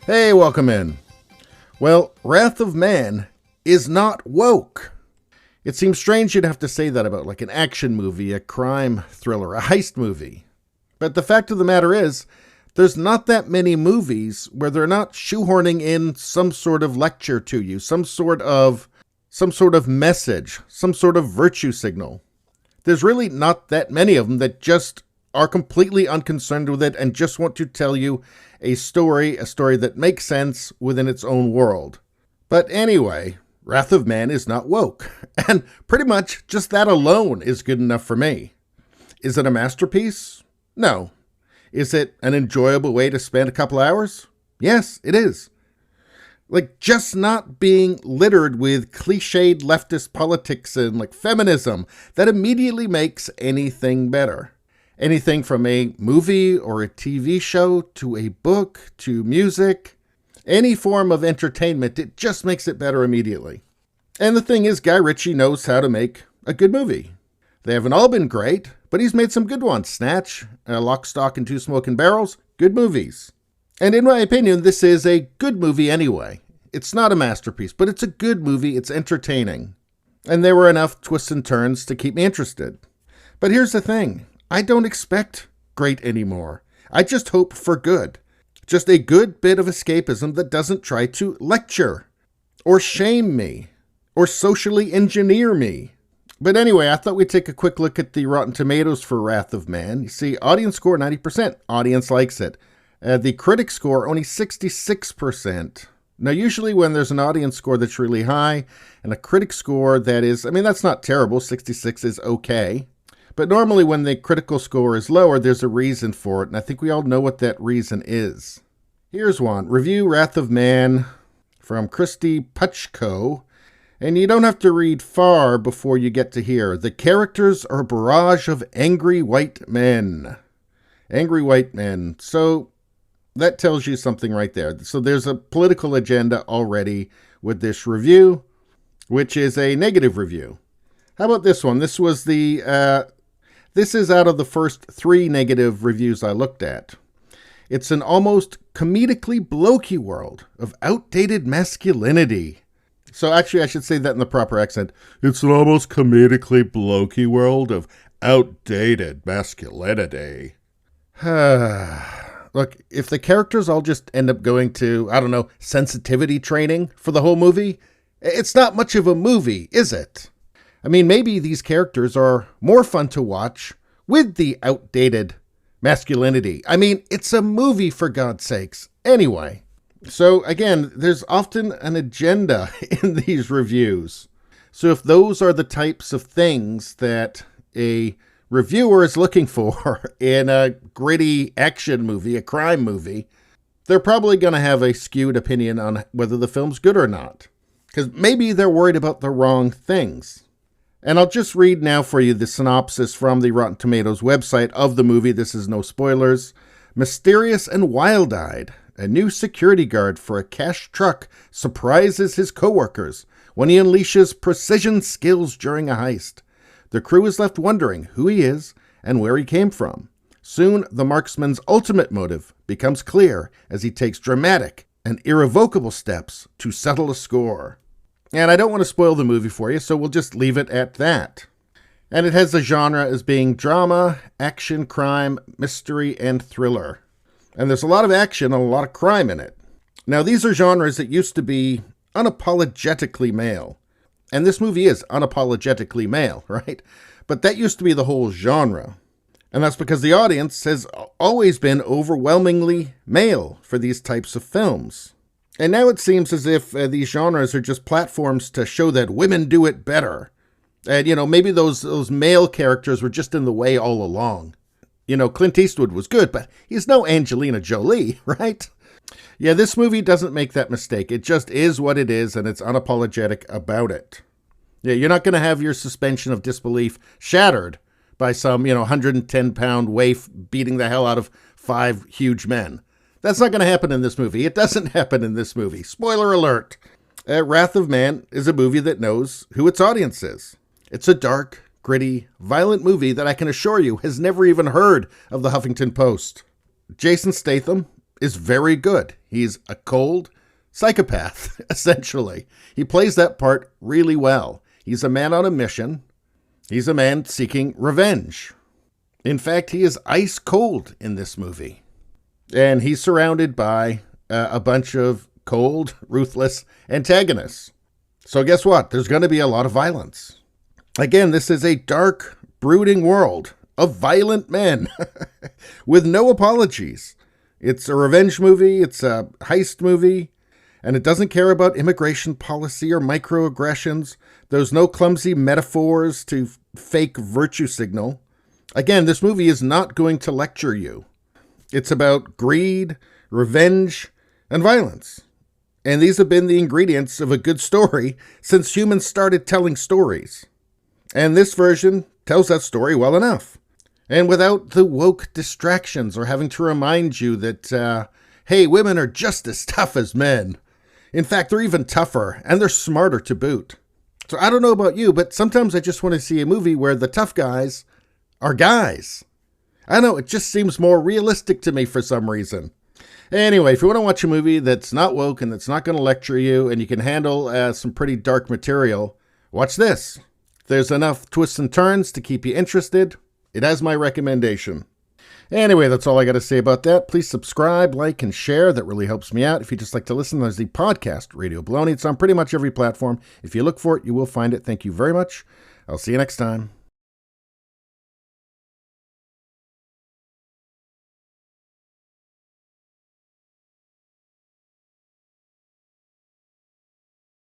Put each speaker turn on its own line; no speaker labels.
Hey, welcome in. Well, Wrath of Man is not woke. It seems strange you'd have to say that about like an action movie, a crime thriller, a heist movie. But the fact of the matter is, there's not that many movies where they're not shoehorning in some sort of lecture to you, some sort of message, some sort of virtue signal. There's really not that many of them that just are completely unconcerned with it and just want to tell you a story that makes sense within its own world. But anyway, Wrath of Man is not woke, and pretty much just that alone is good enough for me. Is it a masterpiece? No. Is it an enjoyable way to spend a couple hours? Yes, it is. Like, just not being littered with cliched leftist politics and like feminism that immediately makes anything better. Anything from a movie or a TV show to a book to music, any form of entertainment, it just makes it better immediately. And the thing is, Guy Ritchie knows how to make a good movie. They haven't all been great, but he's made some good ones. Snatch, Lock, Stock, and Two Smoking Barrels, good movies. And in my opinion, this is a good movie anyway. It's not a masterpiece, but it's a good movie. It's entertaining. And there were enough twists and turns to keep me interested. But here's the thing. I don't expect great anymore. I just hope for good. Just a good bit of escapism that doesn't try to lecture or shame me or socially engineer me. But anyway, I thought we'd take a quick look at the Rotten Tomatoes for Wrath of Man. You see, audience score 90%. Audience likes it. The critic score only 66%. Now, usually when there's an audience score that's really high and a critic score that is, that's not terrible. 66 is okay. But normally when the critical score is lower, there's a reason for it, and I think we all know what that reason is. Here's one. Review Wrath of Man from Christy Puchko. And you don't have to read far before you get to here. The characters are a barrage of angry white men. Angry white men. So that tells you something right there. So there's a political agenda already with this review, which is a negative review. How about this one? This was This is out of the first 3 negative reviews I looked at. It's an almost comedically blokey world of outdated masculinity. So actually, I should say that in the proper accent. It's an almost comedically blokey world of outdated masculinity. Look, if the characters all just end up going to, sensitivity training for the whole movie, it's not much of a movie, is it? Maybe these characters are more fun to watch with the outdated masculinity. It's a movie, for God's sakes. Anyway, so again, there's often an agenda in these reviews. So if those are the types of things that a reviewer is looking for in a gritty action movie, a crime movie, they're probably going to have a skewed opinion on whether the film's good or not. Because maybe they're worried about the wrong things. And I'll just read now for you the synopsis from the Rotten Tomatoes website of the movie. This is no spoilers. Mysterious and wild-eyed, a new security guard for a cash truck surprises his coworkers when he unleashes precision skills during a heist. The crew is left wondering who he is and where he came from. Soon, the marksman's ultimate motive becomes clear as he takes dramatic and irrevocable steps to settle a score. And I don't want to spoil the movie for you, so we'll just leave it at that. And it has the genre as being drama, action, crime, mystery, and thriller. And there's a lot of action and a lot of crime in it. Now, these are genres that used to be unapologetically male. And this movie is unapologetically male, right? But that used to be the whole genre. And that's because the audience has always been overwhelmingly male for these types of films. And now it seems as if these genres are just platforms to show that women do it better. And, maybe those male characters were just in the way all along. Clint Eastwood was good, but he's no Angelina Jolie, right? Yeah, this movie doesn't make that mistake. It just is what it is, and it's unapologetic about it. Yeah, you're not going to have your suspension of disbelief shattered by some, 110-pound waif beating the hell out of 5 huge men. That's not going to happen in this movie. It doesn't happen in this movie. Spoiler alert. Wrath of Man is a movie that knows who its audience is. It's a dark, gritty, violent movie that I can assure you has never even heard of the Huffington Post. Jason Statham is very good. He's a cold psychopath, essentially. He plays that part really well. He's a man on a mission. He's a man seeking revenge. In fact, he is ice cold in this movie. And he's surrounded by a bunch of cold, ruthless antagonists. So guess what? There's going to be a lot of violence. Again, this is a dark, brooding world of violent men with no apologies. It's a revenge movie. It's a heist movie. And it doesn't care about immigration policy or microaggressions. There's no clumsy metaphors to fake virtue signal. Again, this movie is not going to lecture you. It's about greed, revenge, and violence. And these have been the ingredients of a good story since humans started telling stories. And this version tells that story well enough. And without the woke distractions or having to remind you that, hey, women are just as tough as men. In fact, they're even tougher, and they're smarter to boot. So I don't know about you, but sometimes I just want to see a movie where the tough guys are guys. I know, it just seems more realistic to me for some reason. Anyway, if you want to watch a movie that's not woke and that's not going to lecture you and you can handle some pretty dark material, watch this. There's enough twists and turns to keep you interested. It has my recommendation. Anyway, that's all I got to say about that. Please subscribe, like, and share. That really helps me out. If you just like to listen, there's the podcast, Radio Baloney. It's on pretty much every platform. If you look for it, you will find it. Thank you very much. I'll see you next time.